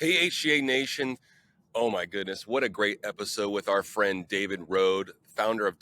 Hey, HGA Nation. Oh my goodness, what a great episode with our friend David Rhode, founder of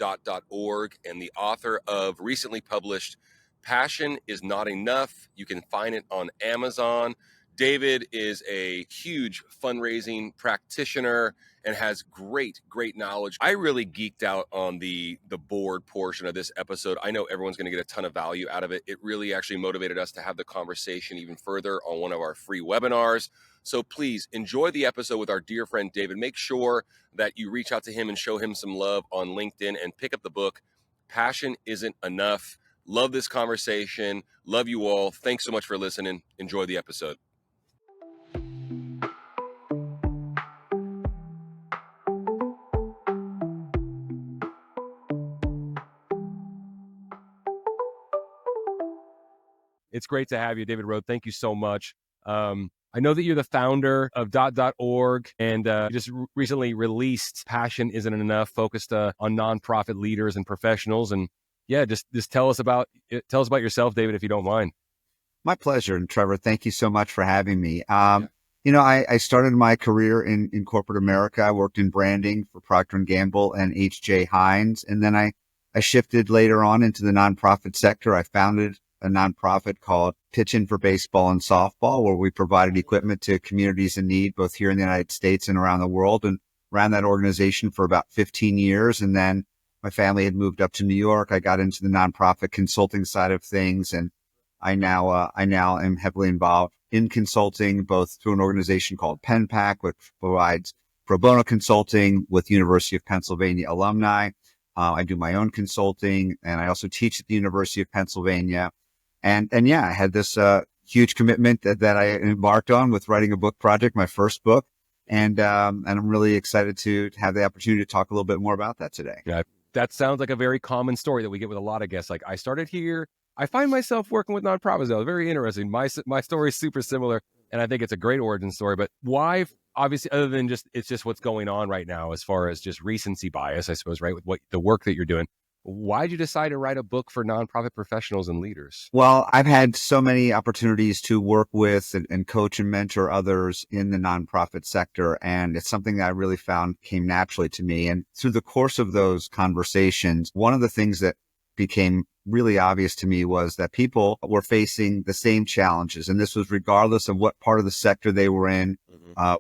.org and the author of recently published Passion is Not Enough. You can find it on Amazon. David is a huge fundraising practitioner and has great knowledge. I really geeked out on the board portion of this episode. I know everyone's going to get a ton of value out of it. It really actually motivated us to have the conversation even further on one of our free webinars. So please enjoy the episode with our dear friend David. Make sure that you reach out to him and show him some love on LinkedIn and pick up the book, Passion Isn't Enough. Love this conversation. Love you all. Thanks so much for listening. Enjoy the episode. It's great to have you, David Rhode. Thank you so much. I know that you're the founder of .org and just recently released Passion Isn't Enough, focused on nonprofit leaders and professionals. And yeah, just tell us about yourself, David, if you don't mind. My pleasure. And Trevor, thank you so much for having me. I started my career in corporate America. I worked in branding for Procter & Gamble and H.J. Heinz. And then I shifted later on into the nonprofit sector. I founded a nonprofit called Pitch In for Baseball and Softball, where we provided equipment to communities in need, both here in the United States and around the world, and ran that organization for about 15 years. And then my family had moved up to New York. I got into the nonprofit consulting side of things, and I now am heavily involved in consulting, both through an organization called PenPAC, which provides pro bono consulting with University of Pennsylvania alumni. I do my own consulting, and I also teach at the University of Pennsylvania. And I had this huge commitment that I embarked on with writing a book project, my first book. And I'm really excited to have the opportunity to talk a little bit more about that today. Yeah, that sounds like a very common story that we get with a lot of guests. Like, I started here. I find myself working with nonprofits. That was very interesting. My story is super similar, and I think it's a great origin story. But why, obviously, other than it's just what's going on right now as far as just recency bias, I suppose, right, with what the work that you're doing. Why'd you decide to write a book for nonprofit professionals and leaders? Well, I've had so many opportunities to work with and coach and mentor others in the nonprofit sector. And it's something that I really found came naturally to me. And through the course of those conversations, one of the things that became really obvious to me was that people were facing the same challenges. And this was regardless of what part of the sector they were in,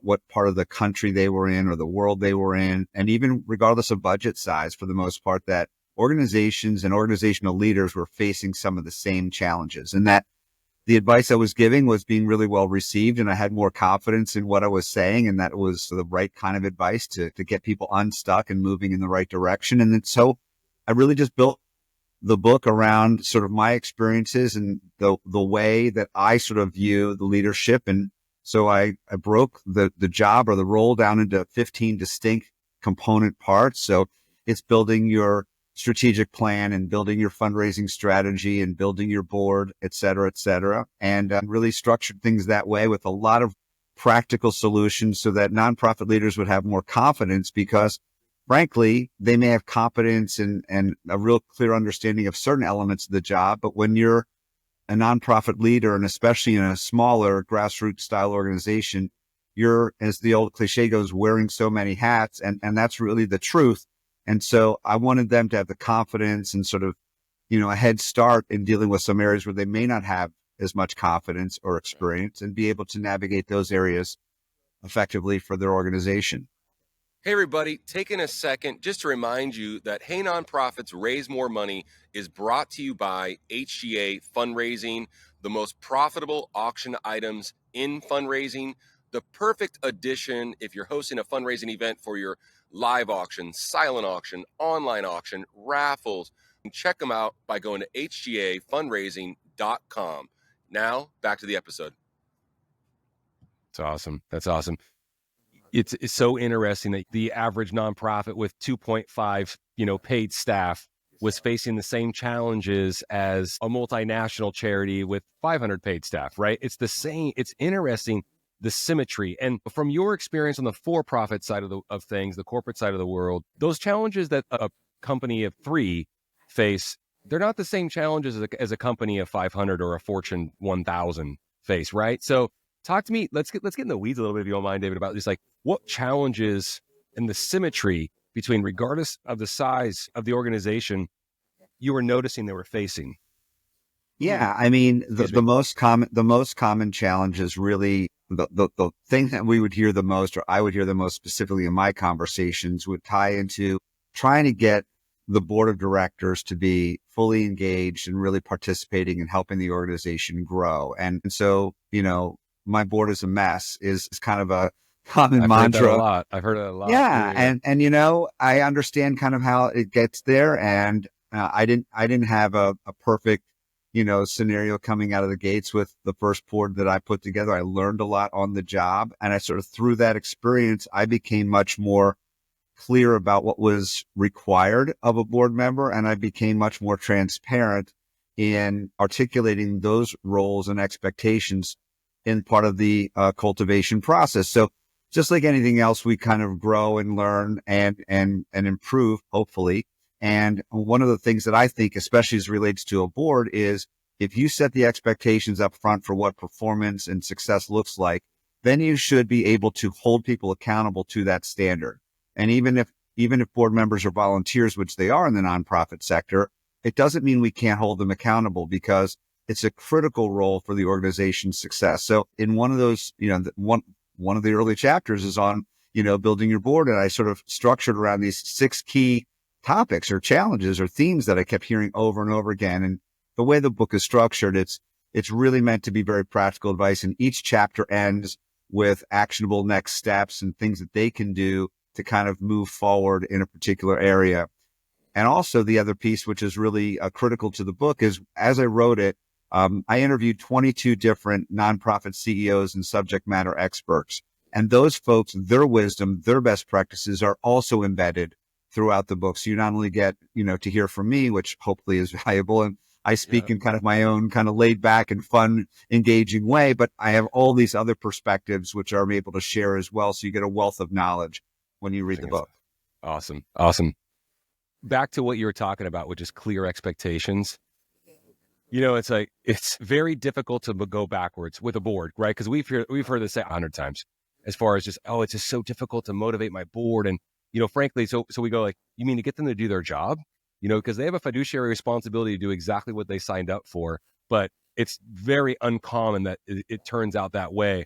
what part of the country they were in or the world they were in, and even regardless of budget size, for the most part, that organizations and organizational leaders were facing some of the same challenges, and that the advice I was giving was being really well received. And I had more confidence in what I was saying, and that it was the right kind of advice to get people unstuck and moving in the right direction. And then so I really just built the book around sort of my experiences and the way that I sort of view the leadership. And so I broke the job or the role down into 15 distinct component parts. So it's building your strategic plan and building your fundraising strategy and building your board, et cetera, et cetera. And really structured things that way with a lot of practical solutions so that nonprofit leaders would have more confidence, because frankly, they may have competence and a real clear understanding of certain elements of the job. But when you're a nonprofit leader, and especially in a smaller grassroots style organization, you're, as the old cliche goes, wearing so many hats. And that's really the truth. And so I wanted them to have the confidence and sort of, a head start in dealing with some areas where they may not have as much confidence or experience, and be able to navigate those areas effectively for their organization. Hey, everybody, taking a second just to remind you that Hey Nonprofits Raise More Money is brought to you by HGA Fundraising, the most profitable auction items in fundraising, the perfect addition if you're hosting a fundraising event for your live auction, silent auction, online auction, raffles. Check them out by going to hgafundraising.com. Now, back to the episode. That's awesome. That's awesome. It's so interesting that the average nonprofit with 2.5, paid staff was facing the same challenges as a multinational charity with 500 paid staff, right? It's the same. It's interesting, the symmetry. And from your experience on the for-profit side of things, the corporate side of the world, those challenges that a company of 3 face, they're not the same challenges as a company of 500 or a Fortune 1000 face, right? So talk to me. Let's get in the weeds a little bit, if you don't mind, David, about just like what challenges and the symmetry between, regardless of the size of the organization, you were noticing they were facing. Yeah, I mean, Excuse the me. most common challenge is really the thing that we would hear the most, or I would hear the most specifically in my conversations, would tie into trying to get the board of directors to be fully engaged and really participating in helping the organization grow. And so, my board is a mess is kind of a common I've heard that a mantra. lot. I've heard it a lot. Yeah, Yeah. and I understand kind of how it gets there, and I didn't have a perfect scenario coming out of the gates with the first board that I put together. I learned a lot on the job, and I sort of through that experience, I became much more clear about what was required of a board member, and I became much more transparent in articulating those roles and expectations in part of the cultivation process. So just like anything else, we kind of grow and learn and improve, hopefully. And one of the things that I think, especially as relates to a board, is if you set the expectations up front for what performance and success looks like, then you should be able to hold people accountable to that standard. And even if board members are volunteers, which they are in the nonprofit sector, it doesn't mean we can't hold them accountable, because it's a critical role for the organization's success. So in one of those, one of the early chapters is on, building your board. And I sort of structured around these 6 key topics or challenges or themes that I kept hearing over and over again. And the way the book is structured, it's really meant to be very practical advice. And each chapter ends with actionable next steps and things that they can do to kind of move forward in a particular area. And also the other piece, which is really critical to the book, is as I wrote it, I interviewed 22 different nonprofit CEOs and subject matter experts. And those folks, their wisdom, their best practices are also embedded throughout the book. So you not only get, to hear from me, which hopefully is valuable, and I speak in kind of my own kind of laid back and fun, engaging way, but I have all these other perspectives, which I'm able to share as well. So you get a wealth of knowledge when you read the book. Awesome. Back to what you were talking about, which is clear expectations. It's like, it's very difficult to go backwards with a board, right? Because we've heard this say 100 times, as far as just, it's just so difficult to motivate my board. And, frankly, so we go like, you mean to get them to do their job? Because they have a fiduciary responsibility to do exactly what they signed up for. But it's very uncommon that it turns out that way.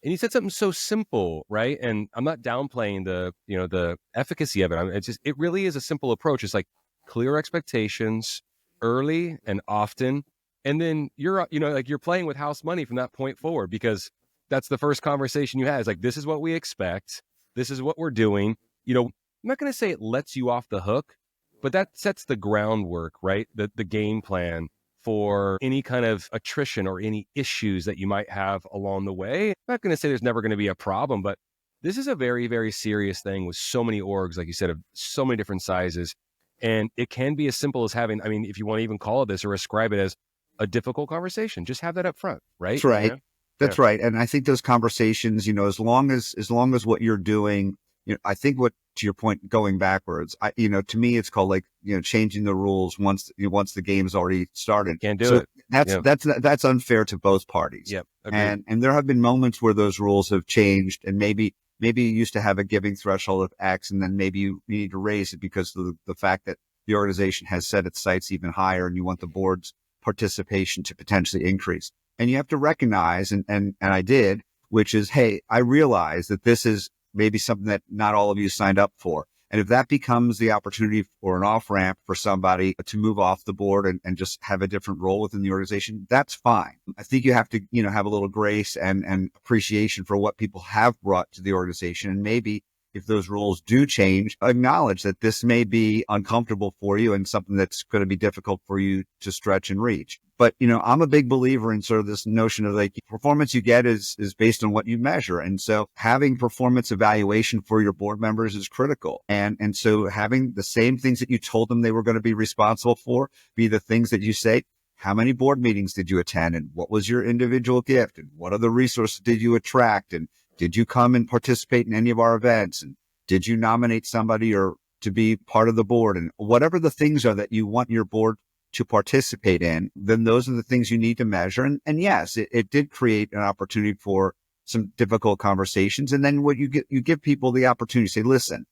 And you said something so simple, right? And I'm not downplaying the efficacy of it. It really is a simple approach. It's like clear expectations early and often. And then you're playing with house money from that point forward, because that's the first conversation you had. It's like, this is what we expect. This is what we're doing. I'm not going to say it lets you off the hook, but that sets the groundwork, right? The game plan for any kind of attrition or any issues that you might have along the way. I'm not going to say there's never going to be a problem, but this is a very, very serious thing with so many orgs, like you said, of so many different sizes. And it can be as simple as having, if you want to even call it this or ascribe it as a difficult conversation, just have that up front, right? That's right. That's right. And I think those conversations, as long as what you're doing, I think to your point, going backwards, to me, it's called like, changing the rules once the game's already started. Can't do it. That's unfair to both parties. Yep. Agreed. And there have been moments where those rules have changed, and maybe you used to have a giving threshold of X, and then maybe you need to raise it because of the fact that the organization has set its sights even higher, and you want the board's participation to potentially increase. And you have to recognize, and I did, which is, hey, I realize that this is maybe something that not all of you signed up for. And if that becomes the opportunity or an off-ramp for somebody to move off the board and just have a different role within the organization, that's fine. I think you have to, have a little grace and appreciation for what people have brought to the organization. And maybe if those rules do change, acknowledge that this may be uncomfortable for you and something that's going to be difficult for you to stretch and reach. But, I'm a big believer in sort of this notion of like performance you get is based on what you measure. And so having performance evaluation for your board members is critical. And so having the same things that you told them they were going to be responsible for be the things that you say. How many board meetings did you attend? And what was your individual gift? And what other resources did you attract? And did you come and participate in any of our events? And did you nominate somebody or to be part of the board? And whatever the things are that you want your board to participate in, then those are the things you need to measure. And yes, it did create an opportunity for some difficult conversations. And then what you give people the opportunity to say, listen,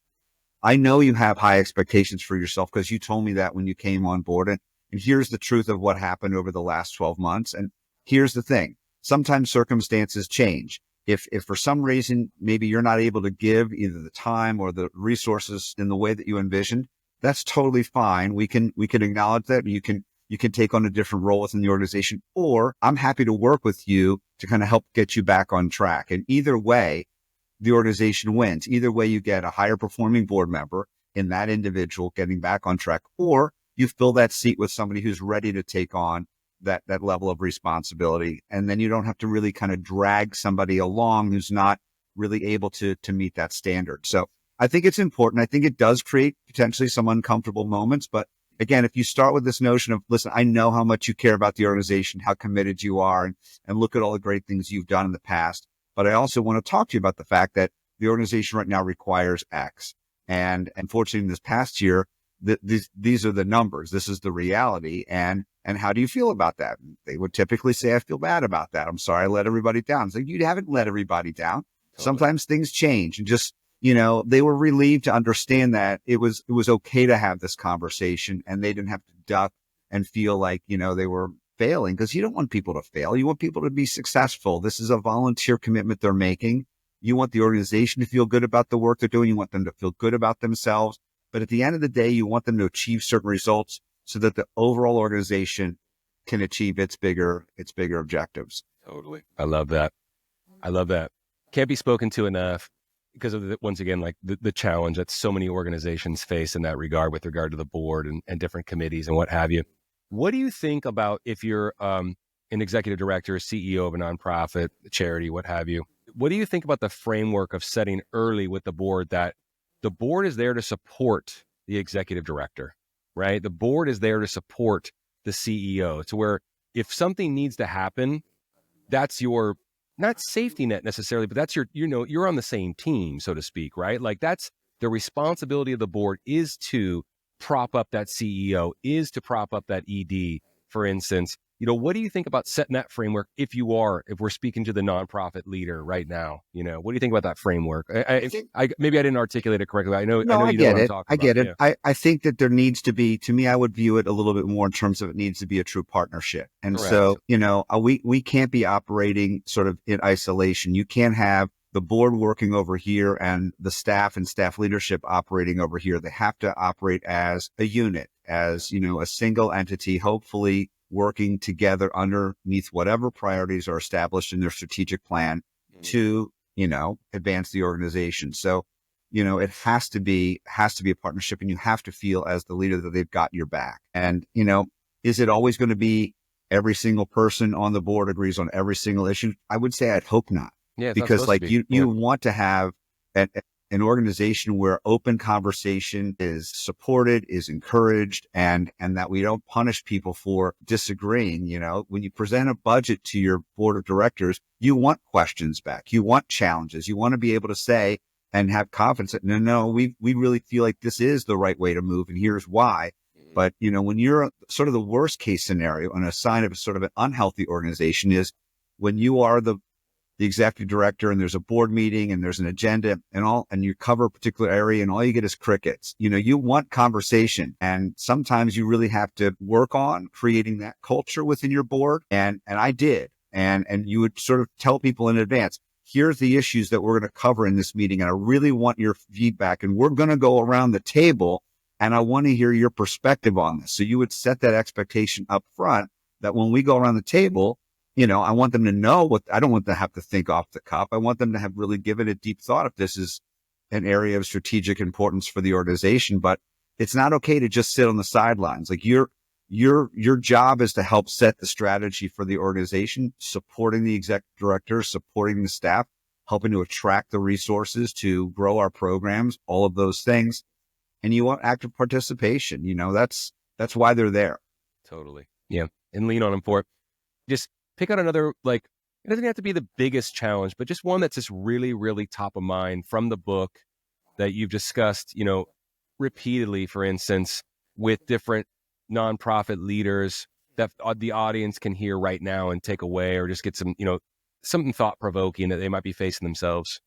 I know you have high expectations for yourself because you told me that when you came on board. And here's the truth of what happened over the last 12 months. And here's the thing. Sometimes circumstances change. If for some reason, maybe you're not able to give either the time or the resources in the way that you envisioned, that's totally fine. We can acknowledge that. You can take on a different role within the organization, or I'm happy to work with you to kind of help get you back on track. And either way, the organization wins. Either way, you get a higher performing board member in that individual getting back on track, or you fill that seat with somebody who's ready to take on that level of responsibility. And then you don't have to really kind of drag somebody along who's not really able to meet that standard. So I think it's important. I think it does create potentially some uncomfortable moments. But again, if you start with this notion of, listen, I know how much you care about the organization, how committed you are, and look at all the great things you've done in the past. But I also want to talk to you about the fact that the organization right now requires X. And unfortunately, in this past year, these are the numbers. This is the reality. And how do you feel about that? They would typically say, I feel bad about that. I'm sorry I let everybody down. It's like, you haven't let everybody down. Totally. Sometimes things change, and just, they were relieved to understand that it was okay to have this conversation, and they didn't have to duck and feel like, they were failing, because you don't want people to fail. You want people to be successful. This is a volunteer commitment they're making. You want the organization to feel good about the work they're doing. You want them to feel good about themselves. But at the end of the day, you want them to achieve certain results so that the overall organization can achieve its bigger objectives. Totally. I love that. Can't be spoken to enough, because of once again, like the challenge that so many organizations face in that regard, with regard to the board and different committees and what have you. What do you think about, if you're an executive director, CEO of a nonprofit, a charity, what have you? What do you think about the framework of setting early with the board that the board is there to support the executive director, right? The board is there to support the CEO, to where if something needs to happen, that's your, not safety net necessarily, but that's your, you're on the same team, so to speak, right? Like, that's the responsibility of the board, is to prop up that CEO, is to prop up that ED, for instance. What do you think about setting that framework if we're speaking to the nonprofit leader right now? What do you think about that framework? Maybe I didn't articulate it correctly. I know you know what I'm talking about. I get it. Yeah. I think that there needs to be, to me, I would view it a little bit more in terms of, it needs to be a true partnership. And correct. So, we can't be operating sort of in isolation. You can't have the board working over here and the staff and staff leadership operating over here. They have to operate as a unit, as, a single entity, hopefully working together underneath whatever priorities are established in their strategic plan to, advance the organization. So, it has to be a partnership, and you have to feel as the leader that they've got your back. And, is it always going to be every single person on the board agrees on every single issue? I would say I'd hope not. Yeah, because you want to have an organization where open conversation is supported, is encouraged, and that we don't punish people for disagreeing. When you present a budget to your board of directors, you want questions back. You want challenges. You want to be able to say and have confidence that, no, we really feel like this is the right way to move, and here's why. But, when you're sort of the worst case scenario, and a sign of sort of an unhealthy organization is when you are the executive director, and there's a board meeting, and there's an agenda and you cover a particular area, and all you get is crickets. You want conversation, and sometimes you really have to work on creating that culture within your board. And I did. And you would sort of tell people in advance, here's the issues that we're going to cover in this meeting, and I really want your feedback, and we're going to go around the table, and I want to hear your perspective on this. So you would set that expectation up front, that when we go around the table, I want them to know I don't want them to have to think off the cuff. I want them to have really given it deep thought if this is an area of strategic importance for the organization. But it's not okay to just sit on the sidelines. Like, your job is to help set the strategy for the organization, supporting the executive director, supporting the staff, helping to attract the resources to grow our programs, all of those things. And you want active participation. That's why they're there. Totally. Yeah. And lean on them for it. Just pick out another, it doesn't have to be the biggest challenge, but just one that's just really, really top of mind from the book that you've discussed, repeatedly, for instance, with different nonprofit leaders that the audience can hear right now and take away, or just get some, something thought provoking that they might be facing themselves?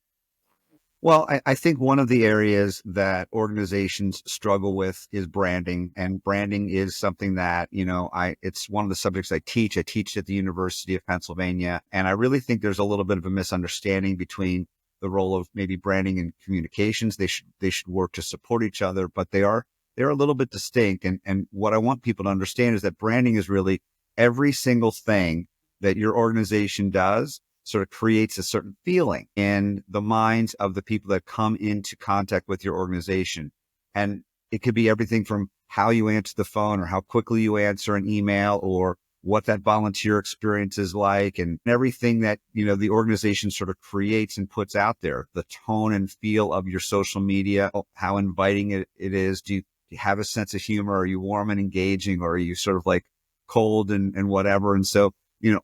Well, I think one of the areas that organizations struggle with is branding, and branding is something that, it's one of the subjects I teach. I teach at the University of Pennsylvania, and I really think there's a little bit of a misunderstanding between the role of maybe branding and communications. They should work to support each other, but they're a little bit distinct. And what I want people to understand is that branding is really every single thing that your organization does sort of creates a certain feeling in the minds of the people that come into contact with your organization. And it could be everything from how you answer the phone or how quickly you answer an email or what that volunteer experience is like, and everything that, the organization sort of creates and puts out there, the tone and feel of your social media, how inviting it is. Do you have a sense of humor? Are you warm and engaging, or are you sort of like cold and whatever? And so,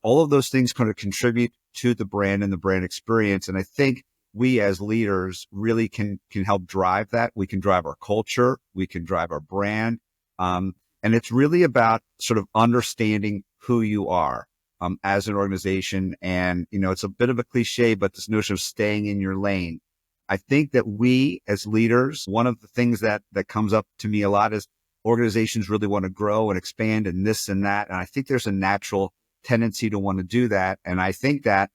all of those things kind of contribute to the brand and the brand experience. And I think we as leaders really can help drive that. We can drive our culture. We can drive our brand. And it's really about sort of understanding who you are as an organization. And, it's a bit of a cliche, but this notion of staying in your lane. I think that we as leaders, one of the things that comes up to me a lot is organizations really want to grow and expand and this and that. And I think there's a natural tendency to want to do that. And I think that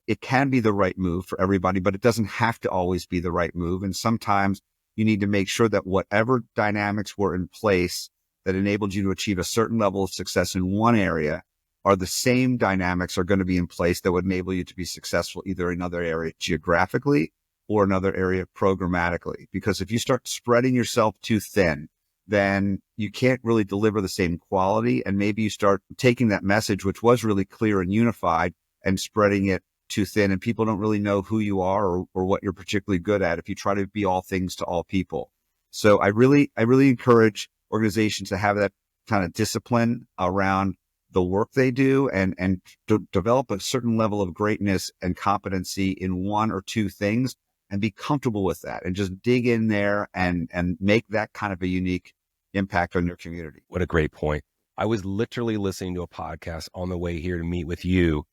it can be the right move for everybody, but it doesn't have to always be the right move. And sometimes you need to make sure that whatever dynamics were in place that enabled you to achieve a certain level of success in one area are the same dynamics are going to be in place that would enable you to be successful either in another area geographically or another area programmatically. Because if you start spreading yourself too thin, then you can't really deliver the same quality. And maybe you start taking that message, which was really clear and unified, and spreading it too thin. And people don't really know who you are or what you're particularly good at if you try to be all things to all people. So I really encourage organizations to have that kind of discipline around the work they do and to develop a certain level of greatness and competency in one or two things, and be comfortable with that and just dig in there and make that kind of a unique impact on your community. What a great point. I was literally listening to a podcast on the way here to meet with you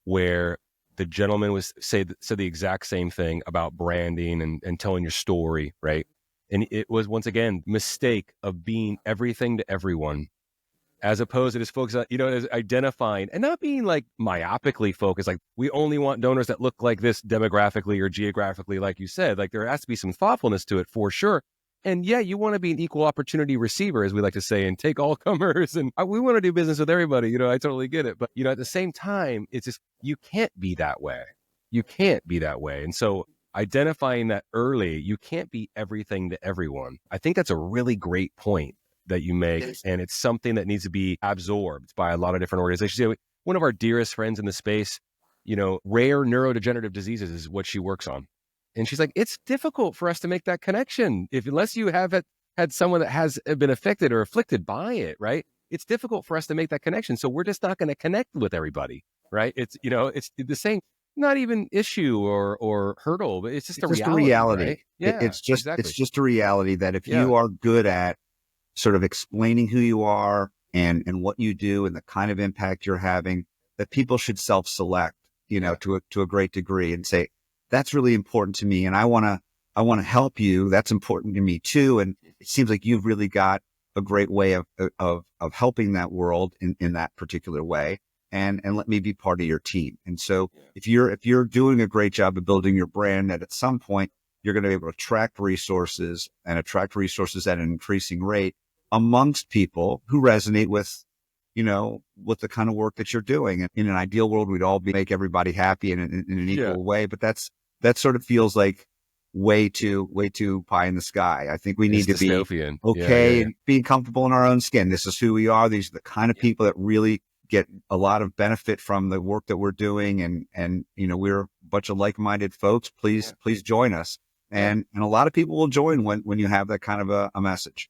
where the gentleman said the exact same thing about branding and telling your story, right? And it was, once again, mistake of being everything to everyone, as opposed to just focus on, as identifying and not being like myopically focused. Like, we only want donors that look like this demographically or geographically, like you said. Like, there has to be some thoughtfulness to it for sure. And yeah, you want to be an equal opportunity receiver, as we like to say, and take all comers. And we want to do business with everybody. I totally get it. But, at the same time, it's just, you can't be that way. You can't be that way. And so identifying that early, you can't be everything to everyone. I think that's a really great point that you make. Yes. And it's something that needs to be absorbed by a lot of different organizations. One of our dearest friends in the space, rare neurodegenerative diseases is what she works on. And she's like, it's difficult for us to make that connection unless you have had someone that has been affected or afflicted by it, right? It's difficult for us to make that connection. So we're just not going to connect with everybody, right? It's, it's the same, not even issue or hurdle, but it's just a reality. Right? Yeah, it's just a reality that if you are good at sort of explaining who you are and what you do and the kind of impact you're having, that people should self-select, to a great degree, and say, that's really important to me, and I want to help you. That's important to me too. And it seems like you've really got a great way of helping that world in that particular way. And let me be part of your team. And so if you're doing a great job of building your brand, that at some point you're going to be able to attract resources at an increasing rate amongst people who resonate with the kind of work that you're doing. And in an ideal world, we'd all make everybody happy in an equal way. But that sort of feels like way too pie in the sky. I think we need to be okay and being comfortable in our own skin. This is who we are. These are the kind of people that really get a lot of benefit from the work that we're doing. And we're a bunch of like-minded folks. Please join us. And a lot of people will join when you have that kind of a message.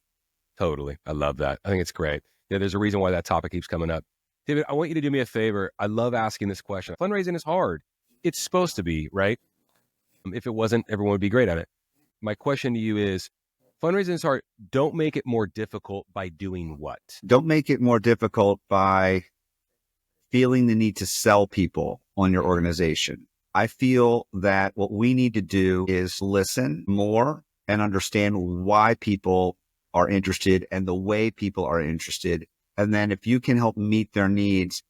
Totally. I love that. I think it's great. Yeah, there's a reason why that topic keeps coming up. David, I want you to do me a favor. I love asking this question. Fundraising is hard. It's supposed to be, right? If it wasn't, everyone would be great at it. My question to you is, fundraising is hard. Don't make it more difficult by doing what? Don't make it more difficult by feeling the need to sell people on your organization. I feel that what we need to do is listen more and understand why people are interested and the way people are interested. And then if you can help meet their needs,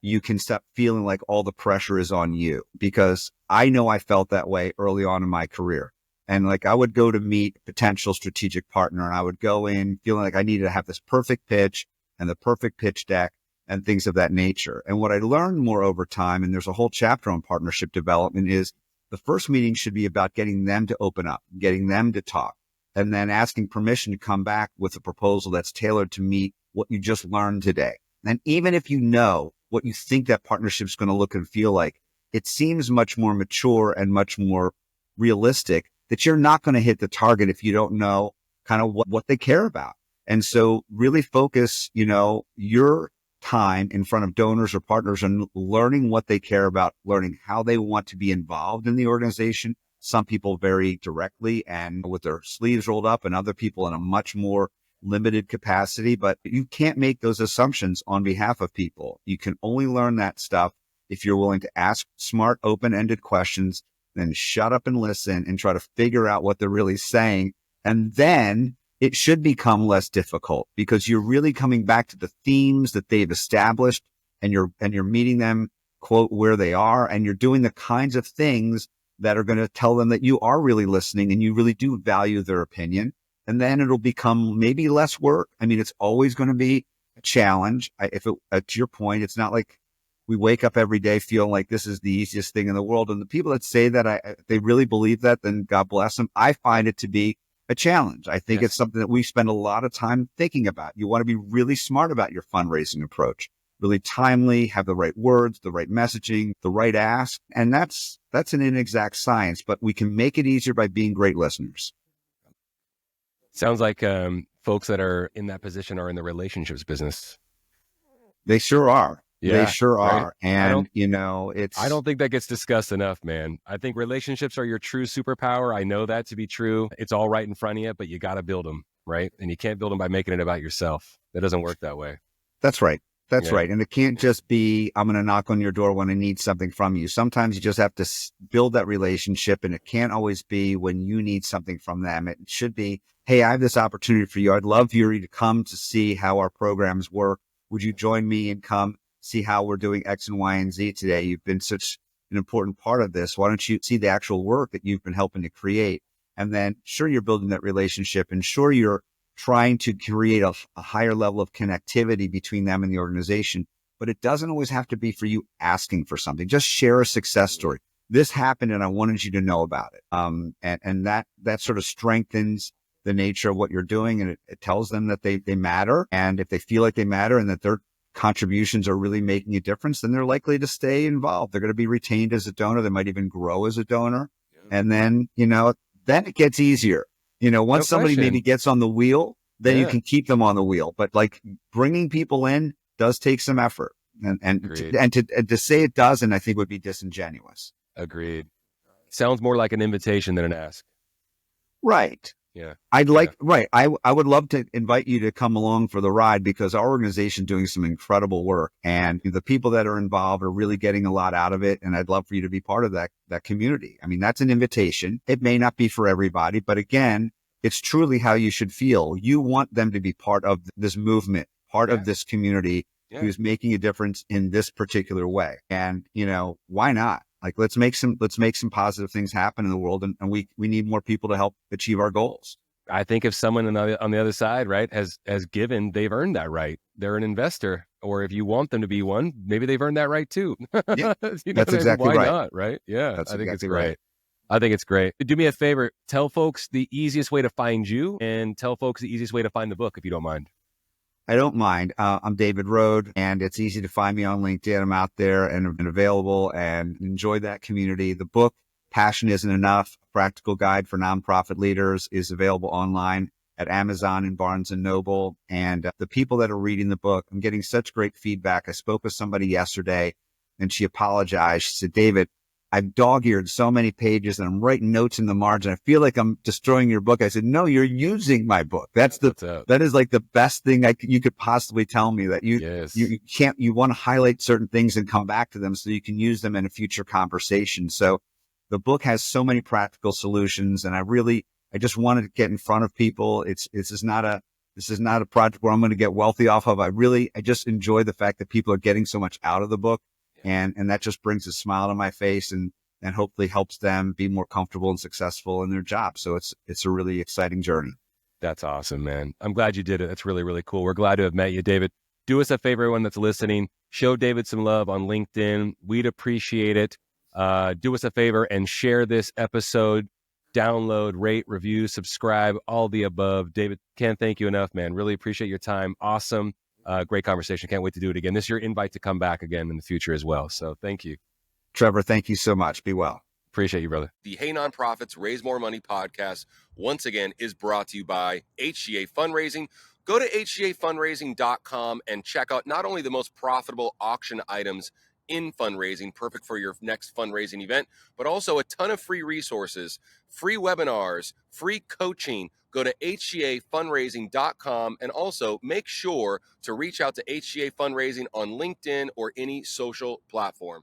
you can stop feeling like all the pressure is on you, because I know I felt that way early on in my career. And like I would go to meet a potential strategic partner and I would go in feeling like I needed to have this perfect pitch and the perfect pitch deck and things of that nature. And what I learned more over time, and there's a whole chapter on partnership development, is the first meeting should be about getting them to open up, getting them to talk, and then asking permission to come back with a proposal that's tailored to meet what you just learned today. And even if you know what you think that partnership is going to look and feel like, it seems much more mature and much more realistic that you're not going to hit the target if you don't know kind of what they care about. And so really focus, your time in front of donors or partners and learning what they care about, learning how they want to be involved in the organization. Some people very directly and with their sleeves rolled up, and other people in a much more limited capacity. But you can't make those assumptions on behalf of people. You can only learn that stuff if you're willing to ask smart, open-ended questions, then shut up and listen and try to figure out what they're really saying. And then it should become less difficult because you're really coming back to the themes that they've established, and you're meeting them, quote, where they are, and you're doing the kinds of things that are going to tell them that you are really listening and you really do value their opinion. And then it'll become maybe less work. I mean, it's always going to be a challenge. To your point, it's not like we wake up every day feeling like this is the easiest thing in the world. And the people that say that, they really believe that, then God bless them. I find it to be a challenge. I think it's something that we spend a lot of time thinking about. You want to be really smart about your fundraising approach, really timely, have the right words, the right messaging, the right ask. And that's an inexact science, but we can make it easier by being great listeners. Sounds like folks that are in that position are in the relationships business. They sure are. Yeah, they sure right? are. And, I don't think that gets discussed enough, man. I think relationships are your true superpower. I know that to be true. It's all right in front of you, but you got to build them, right? And you can't build them by making it about yourself. That doesn't work that way. That's right. That's right. And it can't just be, I'm going to knock on your door when I need something from you. Sometimes you just have to build that relationship, and it can't always be when you need something from them. It should be, hey, I have this opportunity for you. I'd love for you to come to see how our programs work. Would you join me and come see how we're doing X and Y and Z today? You've been such an important part of this. Why don't you see the actual work that you've been helping to create? And then sure, you're building that relationship, and sure, you're trying to create a higher level of connectivity between them and the organization. But it doesn't always have to be for you asking for something. Just share a success story. This happened and I wanted you to know about it. And that sort of strengthens the nature of what you're doing. And it tells them that they matter. And if they feel like they matter and that their contributions are really making a difference, then they're likely to stay involved. They're going to be retained as a donor. They might even grow as a donor. And then, then it gets easier. Once somebody maybe gets on the wheel, then you can keep them on the wheel. But like bringing people in does take some effort, and to say it doesn't, I think would be disingenuous. Agreed. Sounds more like an invitation than an ask. Right. Yeah. Right. I would love to invite you to come along for the ride, because our organization is doing some incredible work, and the people that are involved are really getting a lot out of it. And I'd love for you to be part of that community. I mean, that's an invitation. It may not be for everybody, but again, it's truly how you should feel. You want them to be part of this movement, part of this community who's making a difference in this particular way. And, why not? Like, let's make some positive things happen in the world. And we need more people to help achieve our goals. I think if someone on the other side, right, has given, they've earned that right. They're an investor. Or if you want them to be one, maybe they've earned that right too. Yeah, that's exactly right. Why not, right? Yeah, that's I think exactly it's great. Right. I think it's great. Do me a favor. Tell folks the easiest way to find you, and tell folks the easiest way to find the book, if you don't mind. I don't mind. I'm David Rhode, and it's easy to find me on LinkedIn. I'm out there and available, and enjoy that community. The book, Passion Isn't Enough, a practical guide for nonprofit leaders, is available online at Amazon and Barnes and Noble. And the people that are reading the book, I'm getting such great feedback. I spoke with somebody yesterday, and she apologized. She said, David, I've dog-eared so many pages and I'm writing notes in the margin. I feel like I'm destroying your book. I said, no, you're using my book. That is like the best thing you could possibly tell me, that you want to highlight certain things and come back to them so you can use them in a future conversation. So the book has so many practical solutions, and I just wanted to get in front of people. This is not a project where I'm going to get wealthy off of. I just enjoy the fact that people are getting so much out of the book, and that just brings a smile to my face and hopefully helps them be more comfortable and successful in their job. So it's a really exciting journey. That's awesome, man. I'm glad you did it. That's really, really cool. We're glad to have met you, David. Do us a favor, everyone that's listening. Show David some love on LinkedIn. We'd appreciate it. Do us a favor and share this episode. Download, rate, review, subscribe, all the above. David, can't thank you enough, man. Really appreciate your time. Awesome. Great conversation. Can't wait to do it again. This is your invite to come back again in the future as well. So thank you. Trevor, thank you so much. Be well. Appreciate you, brother. The Hey Nonprofits Raise More Money podcast, once again, is brought to you by HGA Fundraising. Go to hgafundraising.com and check out not only the most profitable auction items in fundraising, perfect for your next fundraising event, but also a ton of free resources, free webinars, free coaching. Go to hgafundraising.com and also make sure to reach out to HGA Fundraising on LinkedIn or any social platform.